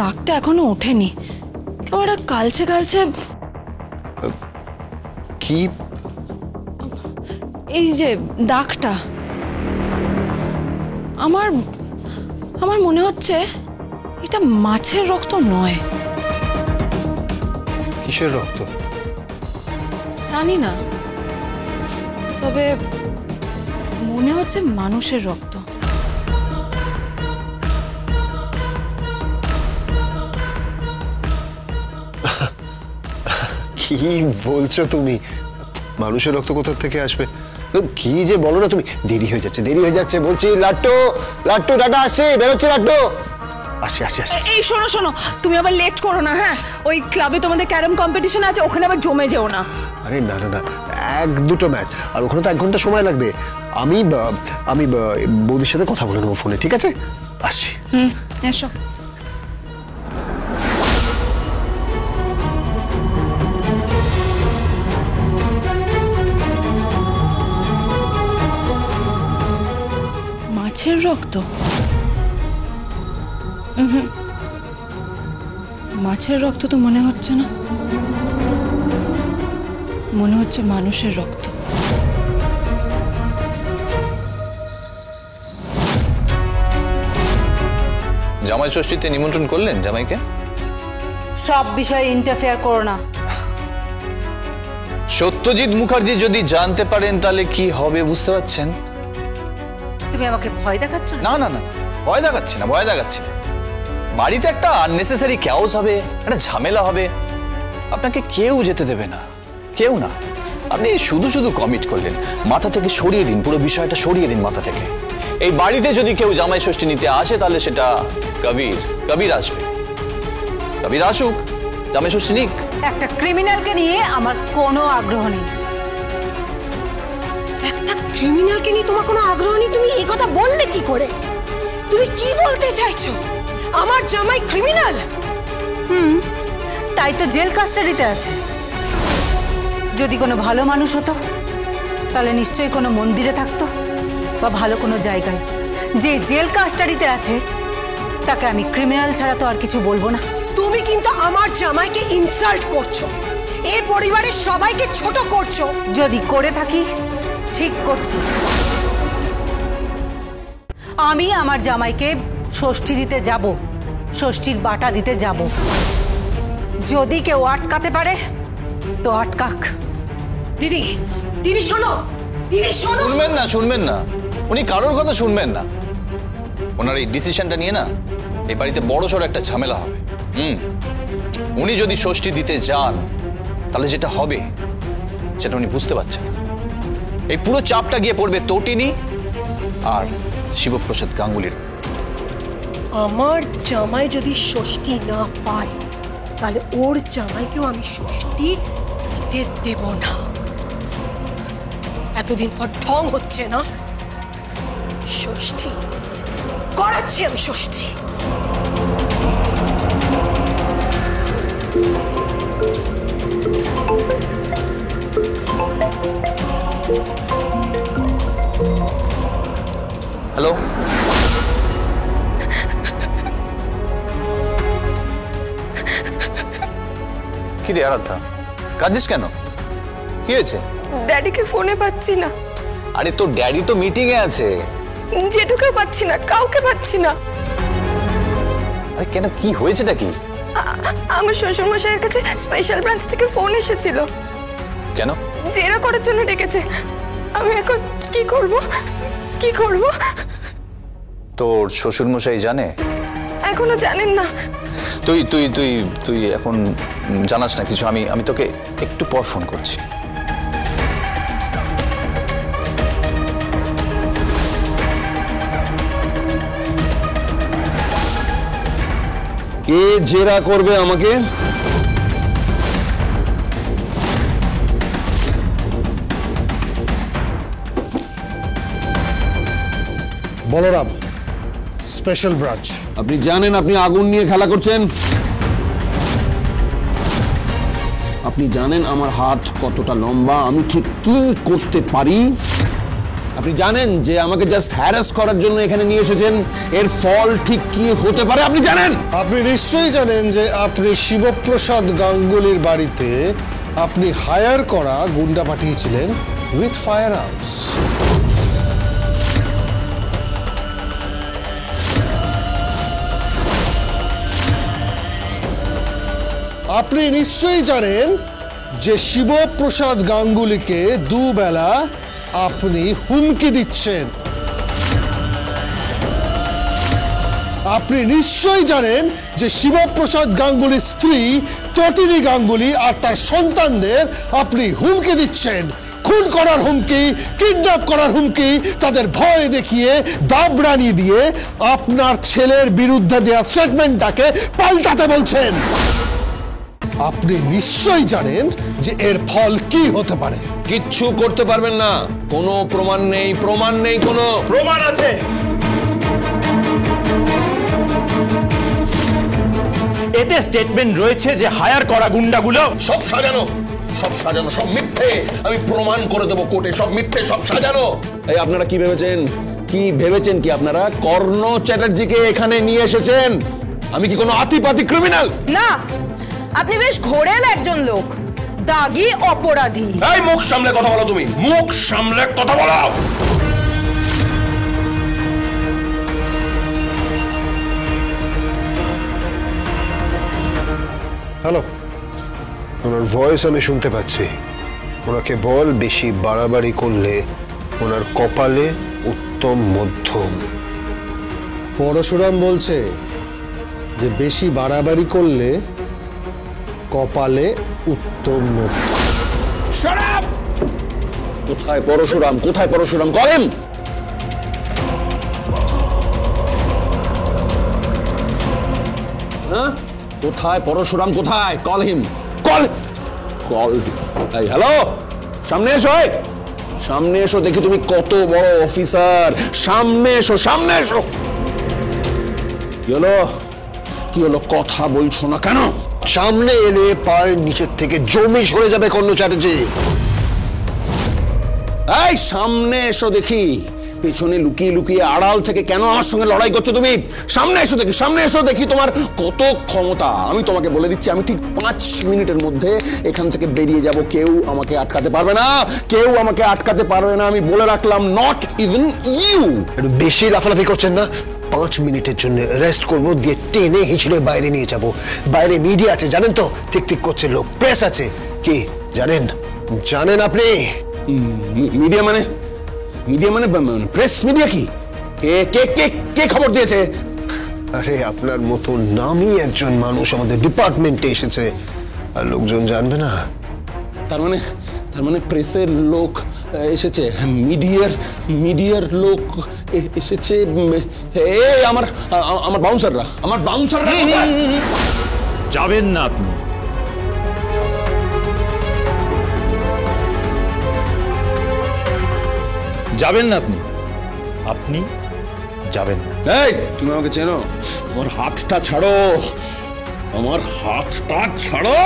দাগটা এখনো ওঠেনি, কেমন একটা কালচে কালচে। কি? এই যে দাগটা, আমার আমার মনে হচ্ছে এটা মাছের রক্ত নয়। কিসের রক্ত? জানি না, তবে মনে হচ্ছে মানুষের রক্ত। কি বলছো তুমি? মানুষের রক্ত কোথা থেকে আসবে? কি যে বলো না তুমি। দেরি হয়ে যাচ্ছে, দেরি হয়ে যাচ্ছে বলছি। লাট্টু, লাট্টু, টাটা আসছে, বেরোচ্ছে লাট্টু। আসি আসি আসি। এই শোনো শোনো, তুমি আবার লেট করো না। হ্যাঁ, ওই ক্লাবে তোমাদের ক্যারম কম্পিটিশন আছে, ওখানে আবার জমে যেও না। আরে না না না, এক দুটো ম্যাচ, আর ওখানে তো 1 ঘন্টা সময় লাগবে। আমি আমি বৌদির সাথে কথা বলে নেবো ফোনে, ঠিক আছে? আসি। এসো। মাছের রক্ত? মাছের রক্ত তো মনে হচ্ছে না, মনে হচ্ছে মানুষের রক্ত। জামাই ষষ্ঠীতে নিমন্ত্রণ করলেন জামাইকে? সব বিষয়ে ইন্টারফেয়ার করো না। সত্যজিৎ মুখার্জি যদি জানতে পারেন তাহলে কি হবে বুঝতে পারছেন? তুমি আমাকে ভয় দেখাচ্ছ? না না না, ভয় দেখাচ্ছি না, ভয় দেখাচ্ছি না। বাড়িতে একটা আননেসেসারি ক্যাওস হবে, একটা ঝামেলা হবে, আপনাকে কেউ যেতে দেবে না, কেউ না। আপনি শুধু শুধু কমিট করলেন, মাথা থেকে সরিয়ে দিন, পুরো বিষয়টা সরিয়ে দিন মাথা থেকে। এই বাড়িতে যদি কেউ জামাই ষষ্ঠী নিতে আসে তাহলে সেটা কবির, কবির আসবে। কবির আসুক, জামাই ষষ্ঠী নিক। একটা ক্রিমিনালকে নিয়ে আমার কোনো আগ্রহ নেই। একটা ক্রিমিনালকে নিয়ে তোমার কোনো আগ্রহ নেই? তুমি এই কথা বললে কি করে? তুমি কি বলতে চাইছো? আমার জামাই ক্রিমিনাল? তাই তো জেল কাস্টাডিতে আছে। যদি কোনো ভালো মানুষ হতো তাহলে নিশ্চয়ই কোনো মন্দিরে থাকতো বা ভালো কোনো জায়গায়। যে জেল কাস্টাডিতে আছে তাকে আমি ক্রিমিনাল ছাড়া তো আর কিছু বলবো না। তুমি কিন্তু আমার জামাইকে ইনসাল্ট করছো, এই পরিবারের সবাইকে ছোট করছো। যদি করে থাকি ঠিক করছি। আমি আমার জামাইকে ষষ্ঠী দিতে যাব, ষষ্ঠীর বাটা দিতে যাব। যদি কেউ আটকাতে পারে তো আটকাক। দিদি, দিদি শোনো, দিদি শোনো। শুনবেন না, শুনবেন না, উনি কারোর কথা শুনবেন না। ওনার এই ডিসিশনটা নিয়ে না এই বাড়িতে বড়সড় একটা ঝামেলা হবে। উনি যদি ষষ্ঠী দিতে যান তাহলে যেটা হবে সেটা উনি বুঝতে পারছেন না। এই পুরো চাপটা গিয়ে পড়বে তটিনী আর শিবপ্রসাদ গাঙ্গুলির। আমার জামাই যদি ষষ্ঠী না পায় তাহলে ওর জামাইকেও আমি ষষ্ঠী দিতে দেব না। এতদিন পর ঢং হচ্ছে না? ষষ্ঠী করাচ্ছি আমি, ষষ্ঠী। হ্যালো, কি রে আরাধ্যা, কাঁদিস কেন? কি হয়েছে? ড্যাডিকে ফোনে পাচ্ছি না। আরে তোর ড্যাডি তো মিটিং এ আছে। জেঠুকেও পাচ্ছি না, কাউকে পাচ্ছি না। আরে কেন, কি হয়েছেটা কি? আমার শ্বশুর মশাইয়ের কাছে স্পেশাল ব্রাঞ্চ থেকে ফোন এসেছিল। কেন? জেরা করার জন্য ডেকেছে। আমি এখন কি করব, কি করব? তোর শ্বশুর মশাই জানে? এখনো জানেন না। তুই তুই তুই তুই এখন জানাস না কিছু। আমি তোকে একটু পর ফোন করছি। কে জেরা করবে আমাকে? Balram, special branch. আপনি জানেন আপনি আগুন নিয়ে খেলা করছেন? আপনি জানেন আমার হাত কতটা লম্বা, আমি ঠিক কি করতে পারি? আপনি জানেন যে আমাকে জাস্ট হ্যারাস করার জন্য এখানে নিয়ে এসেছেন, এর ফল ঠিক কি হতে পারে আপনি জানেন? আপনি নিশ্চয়ই জানেন যে আপনি শিবপ্রসাদ গাঙ্গুলির বাড়িতে আপনি হায়ার করা গুন্ডা পাঠিয়েছিলেন উইথ ফায়ার আর্মস। আপনি নিশ্চয়ই জানেন যে শিবপ্রসাদ গাঙ্গুলিকে দুবেলা আপনি হুমকি দিচ্ছেন। আপনি নিশ্চয়ই জানেন যে শিবপ্রসাদ গাঙ্গুলির স্ত্রী তটিনী গাঙ্গুলি আর তার সন্তানদের আপনি হুমকি দিচ্ছেন, খুন করার হুমকি, কিডন্যাপ করার হুমকি, তাদের ভয় দেখিয়ে দাবড়ানি দিয়ে আপনার ছেলের বিরুদ্ধে দেওয়া স্টেটমেন্টটাকে পাল্টাতে বলছেন। আপনি নিশ্চয়ই জানেন যে এর ফল কি হতে পারে। কিচ্ছু করতে পারবেন না, কোনো প্রমাণ নেই, প্রমাণ নেই, কোনো প্রমাণ আছে। এতে স্টেটমেন্ট রয়েছে যে হায়ার করা গুন্ডাগুলো সব সাজানো, সব সাজানো, সব মিথ্যে। আমি প্রমাণ করে দেবো কোর্টে, সব মিথ্যে, সব সাজানো। এই আপনারা কি ভেবেছেন, কি ভেবেছেন কি আপনারা কর্ণ চ্যাটার্জিকে এখানে নিয়ে এসেছেন? আমি কি কোনো আতিপাতি ক্রিমিনাল? না, আপনি বেশ ঘোরেল একজন লোক, দাগী অপরাধী। এই মুখ সামলে কথা বলো, তুমি মুখ সামলে কথা বলো। হ্যালো, ওনার ভয়েস আমি শুনতে পাচ্ছি। ওনাকে বল বেশি বাড়াবাড়ি করলে ওনার কপালে উত্তম মধ্যম। পরশুরাম বলছে যে বেশি বাড়াবাড়ি করলে কপালে উত্তম মধ্যম। কোথায় পরশুরাম, কোথায় পরশুরাম? করেন কোথায় পরশুরাম, কোথায়? Call him, call call. এই হ্যালো, সামনে এসো, সামনে এসো, দেখি তুমি কত বড় অফিসার। সামনে এসো, সামনে এসো। কি হলো, কি হলো, কথা বলছো না কেন? সামনে এলে পায়ের নিচের থেকে জমি সরে যাবে কর্ণ চ্যাটার্জি। এই সামনে এসো দেখি, পেছনে লুকিয়ে লুকিয়ে আড়াল থেকে কেন আমার সঙ্গে লড়াই করছো তুমি? সামনে এসো দেখি, সামনে এসো দেখি তোমার কত ক্ষমতা। আমি তোমাকে বলে দিচ্ছি, আমি ঠিক 5 মিনিটের মধ্যে এখান থেকে বেরিয়ে যাব। কেউ আমাকে আটকাতে পারবে না, কেউ আমাকে আটকাতে পারবে না, আমি বলে রাখলাম, নট ইভেন ইউ। একটু বেশি লাফালাফি করছেন না? 5 মিনিটের জন্য অ্যারেস্ট করবো, দিয়ে টেনে হিঁচড়ে বাইরে নিয়ে যাব। বাইরে মিডিয়া আছে জানেন তো, ঠিক ঠিক করছে লোক, প্রেস আছে। কি জানেন, জানেন আপনি? মিডিয়া মানে, মিডিয়া মানে প্রেস মিডিয়া? কি কে কে কে কে খবর দিয়েছে? আরে আপনার মতো নামই একজন মানুষ আমাদের ডিপার্টমেন্টে এসেছে, আর লোকজন জানবে না? তার মানে প্রেসের লোক এসেছে, মিডিয়ার লোক এসেছে। আমার বাউন্সাররা, আমার বাউন্সাররা কোথায়? যাবেন না আপনি, যাবেন না আপনি, আপনি যাবেন না। এই তুমি আমাকে চেনো? আমার হাতটা ছাড়ো, আমার হাতটা ছাড়ো।